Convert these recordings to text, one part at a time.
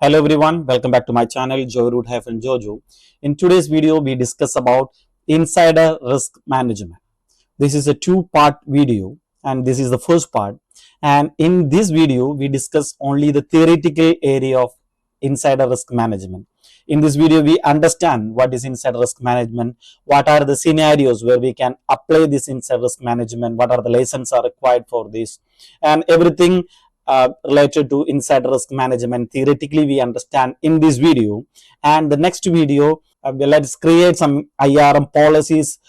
Hello everyone, welcome back to my channel Joyroute-jojo. In today's video, we discuss about insider risk management. This is a two-part video and this is the first part. And in this video, we discuss only the theoretical area of insider risk management. In this video, we understand what is insider risk management, what are the scenarios where we can apply this insider risk management, what are the lessons are required for this, and everything related to insider risk management theoretically we understand in this video. And the next video, let's create some IRM policies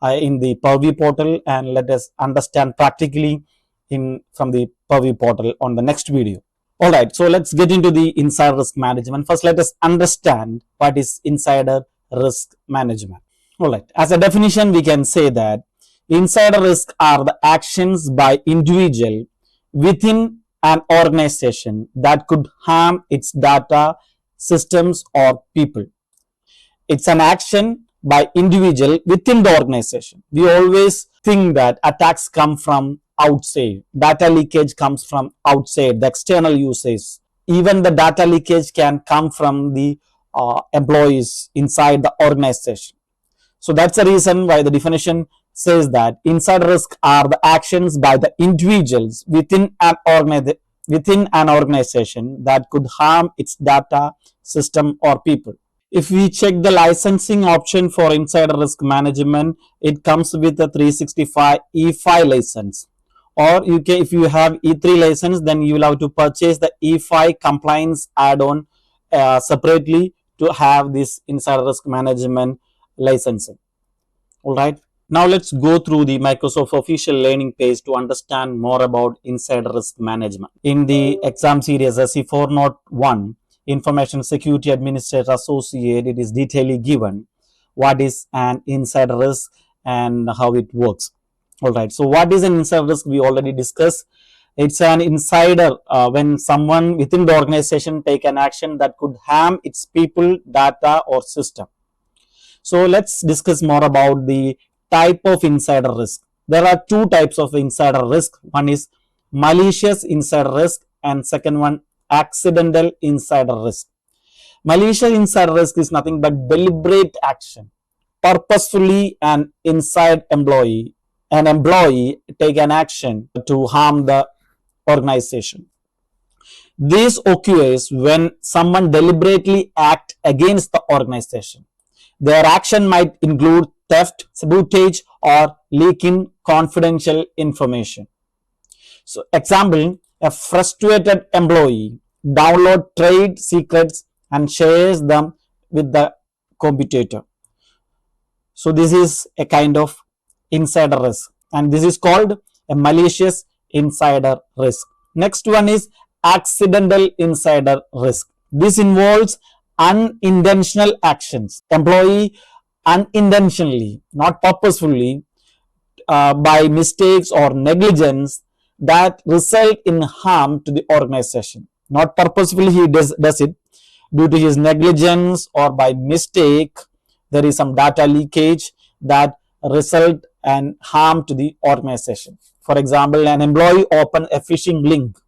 in the Purview portal, and let us understand practically from the Purview portal on the next video. All right, so let's get into the insider risk management. First, let us understand what is insider risk management. All right, as a definition, we can say that insider risk are the actions by individual within an organization that could harm its data, systems, or people. It's an action by individual within the organization. We always think that attacks come from outside. Data leakage comes from outside, the external users. Even the data leakage can come from the employees inside the organization. So that's the reason why the definition says that insider risk are the actions by the individuals within an organization that could harm its data, system, or people. If we check the licensing option for insider risk management, it comes with a 365 E5 license. Or if you have E3 license, then you will have to purchase the E5 compliance add-on separately to have this insider risk management licensing. All right. Now let's go through the Microsoft official learning page to understand more about insider risk management. In the exam series SC-401, Information Security Administrator Associate, it is detailedly given what is an insider risk and how it works. All right. So what is an insider risk? We already discussed. It's an insider when someone within the organization take an action that could harm its people, data, or system. So let's discuss more about the type of insider risk. There are two types of insider risk. One is malicious insider risk and second one accidental insider risk. Malicious insider risk is nothing but deliberate action. Purposefully an employee take an action to harm the organization. This occurs when someone deliberately act against the organization. Their action might include theft, sabotage, or leaking confidential information. So, example, a frustrated employee downloads trade secrets and shares them with the competitor. So, this is a kind of insider risk, and this is called a malicious insider risk. Next one is accidental insider risk. This involves unintentional actions. Employee unintentionally, not purposefully, by mistakes or negligence that result in harm to the organization. Not purposefully he does it, due to his negligence or by mistake, there is some data leakage that result and harm to the organization. For example, an employee open a phishing link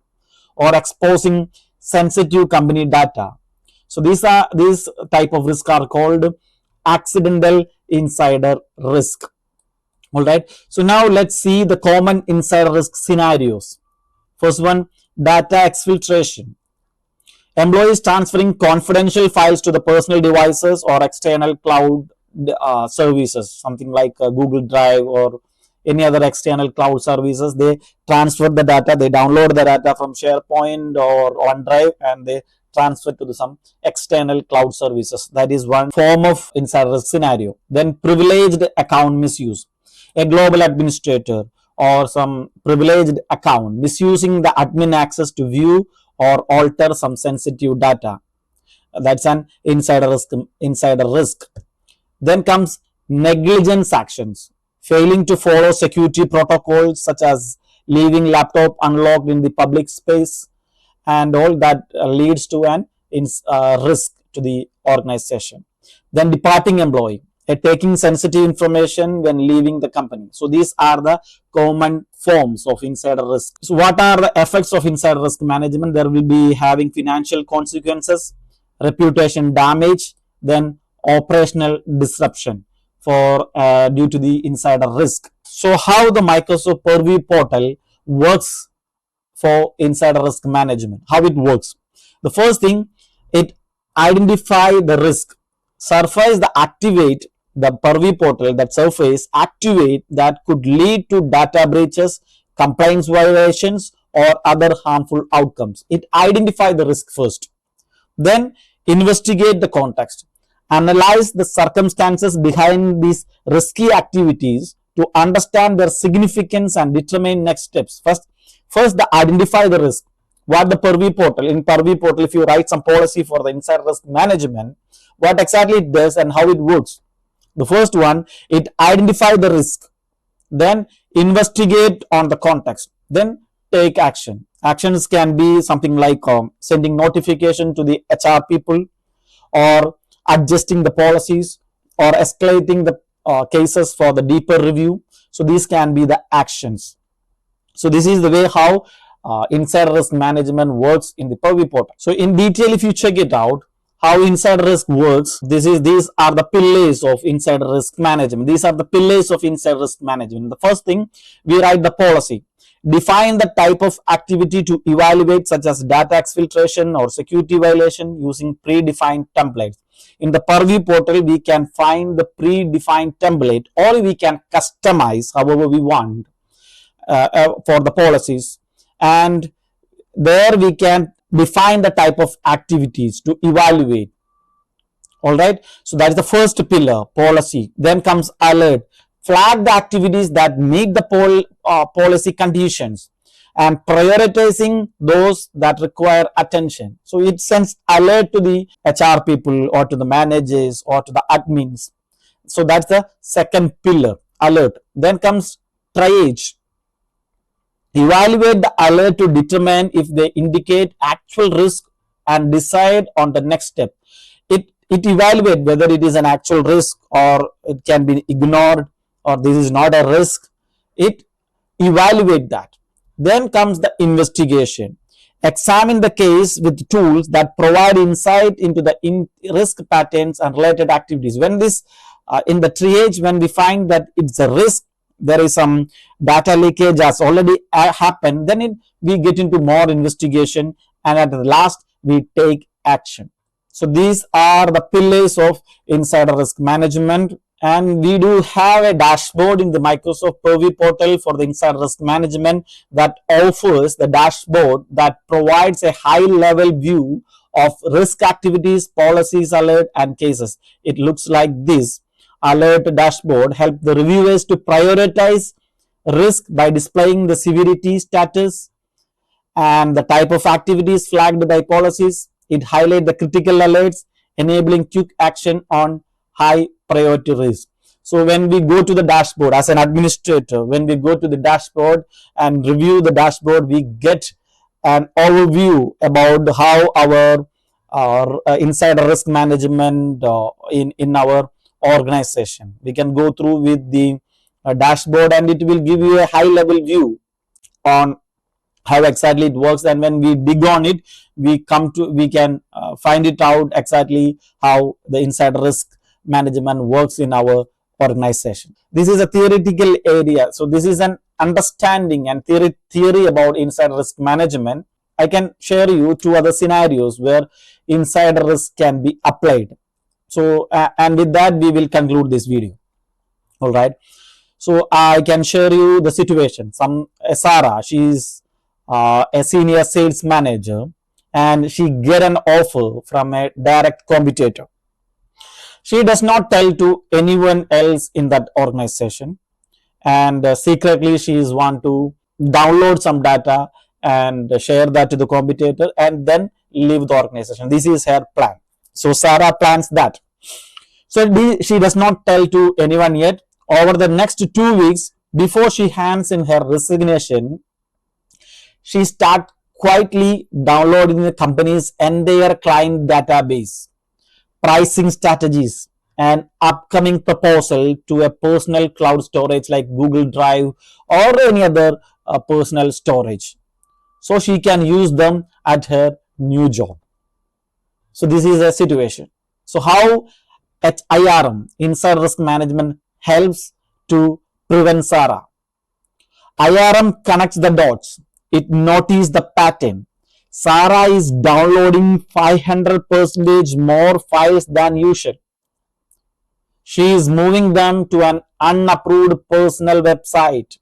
or exposing sensitive company data. So these type of risk are called accidental insider risk. All right. So now let's see the common insider risk scenarios. First one, data exfiltration. Employees transferring confidential files to the personal devices or external cloud services, something like Google Drive or any other external cloud services. They transfer the data, they download the data from SharePoint or OneDrive, and they transfer to some external cloud services. That is one form of insider risk scenario. Then privileged account misuse. A global administrator or some privileged account misusing the admin access to view or alter some sensitive data. That's an insider risk. Then comes negligence actions. Failing to follow security protocols such as leaving laptop unlocked in the public space, and all that leads to an risk to the organization. Then departing employee. taking sensitive information when leaving the company. So these are the common forms of insider risk. So what are the effects of insider risk management? There will be having financial consequences, reputation damage, then operational disruption for due to the insider risk. So how the Microsoft Purview portal works for insider risk management? How it works? The first thing, it identify the risk, surface the activate the Purview portal that surface activate that could lead to data breaches, compliance violations, or other harmful outcomes. It identify the risk first, then investigate the context, analyze the circumstances behind these risky activities to understand their significance and determine next steps. First the identify the risk. What the Purview portal, in Purview portal, if you write some policy for the insider risk management, what exactly it does and how it works. The first one, it identify the risk, then investigate on the context, then take action. Actions can be something like sending notification to the HR people, or adjusting the policies, or escalating the cases for the deeper review. So these can be the actions. So this is the way how insider risk management works in the Purview portal. So in detail, if you check it out, how insider risk works, these are the pillars of insider risk management. These are the pillars of insider risk management. The first thing, we write the policy. Define the type of activity to evaluate, such as data exfiltration or security violation, using predefined templates. In the Purview portal, we can find the predefined template, or we can customize however we want for the policies, and there we can define the type of activities to evaluate. All right, so that is the first pillar, policy. Then comes alert. Flag the activities that meet the policy conditions, and prioritizing those that require attention. So it sends alert to the HR people, or to the managers, or to the admins. So that's the second pillar, alert. Then comes triage. Evaluate the alert to determine if they indicate actual risk and decide on the next step. It evaluates whether it is an actual risk, or it can be ignored, or this is not a risk. It evaluates that. Then comes the investigation. Examine the case with tools that provide insight into the risk patterns and related activities. When this in the triage, when we find that it's a risk, there is some data leakage has already happened, then we get into more investigation, and at the last we take action. So these are the pillars of insider risk management, and we do have a dashboard in the Microsoft Purview portal for the insider risk management that offers the dashboard that provides a high level view of risk activities, policies, alert, and cases. It looks like this. Alert dashboard help the reviewers to prioritize risk by displaying the severity status and the type of activities flagged by policies. It highlights the critical alerts, enabling quick action on high priority risk. So when we go to the dashboard as an administrator, when we go to the dashboard and review the dashboard, we get an overview about how our insider risk management in our organization. We can go through with the dashboard, and it will give you a high level view on how exactly it works. And when we dig on it, we can find it out exactly how the insider risk management works in our organization. This is a theoretical area. So this is an understanding and theory about insider risk management. I can share you two other scenarios where insider risk can be applied. So and with that we will conclude this video. All right, so I can share you the situation. Sarah, she's a senior sales manager, and she get an offer from a direct competitor. She does not tell to anyone else in that organization, and secretly she is want to download some data and share that to the competitor and then leave the organization. This is her plan. So Sarah plans that. So she does not tell to anyone yet. Over the next 2 weeks, before she hands in her resignation, she starts quietly downloading the company's entire client database, pricing strategies, an upcoming proposal to a personal cloud storage like Google Drive or any other personal storage. So she can use them at her new job. So this is a situation. So how IRM, Insider Risk Management, helps to prevent SARA? IRM connects the dots. It notices the pattern. SARA is downloading 500% more files than usual. She is moving them to an unapproved personal website.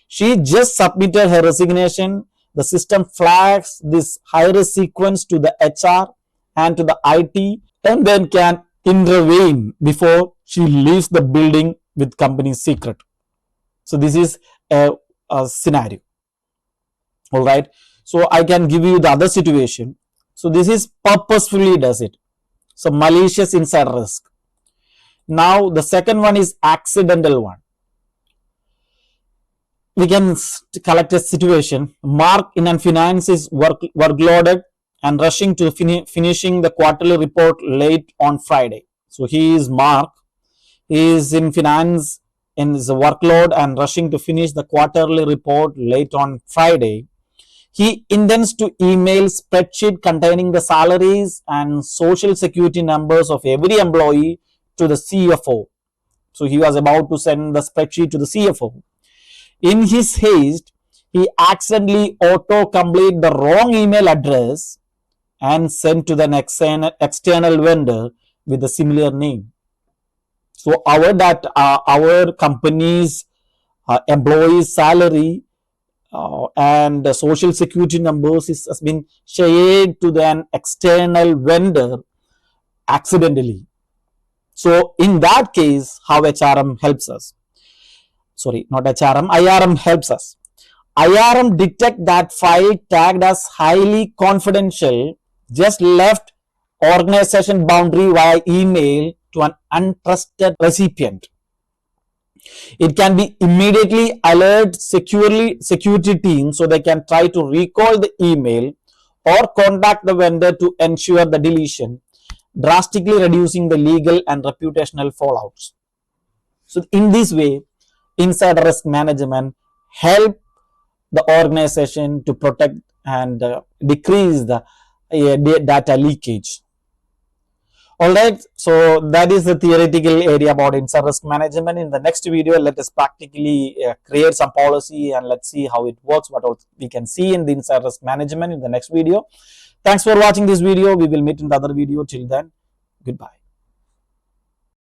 She just submitted her resignation. The system flags this high-risk sequence to the HR and to the IT and then can intervene before she leaves the building with company secret. So this is a scenario. All right. So I can give you the other situation. So this is purposefully does it. So malicious insider risk. Now the second one is accidental one. We can collect a situation. Mark in finance is workloaded and rushing to finishing the quarterly report late on Friday. So he is Mark. He is in finance in his workload and rushing to finish the quarterly report late on Friday. He intends to email spreadsheet containing the salaries and social security numbers of every employee to the CFO. So he was about to send the spreadsheet to the CFO. In his haste, he accidentally auto-complete the wrong email address and sent to the external vendor with a similar name. So our company's employees' salary and the social security numbers has been shared to an external vendor accidentally. So in that case, how HRM helps us? Sorry, not HRM, IRM helps us. IRM detect that file tagged as highly confidential just left organization boundary via email to an untrusted recipient. It can be immediately alert security team so they can try to recall the email or contact the vendor to ensure the deletion, drastically reducing the legal and reputational fallouts. So in this way, insider risk management help the organization to protect and decrease the data leakage. Alright, so that is the theoretical area about insider risk management. In the next video, let us practically create some policy and let's see how it works, what we can see in the insider risk management in the next video. Thanks for watching this video. We will meet in the other video. Till then, goodbye.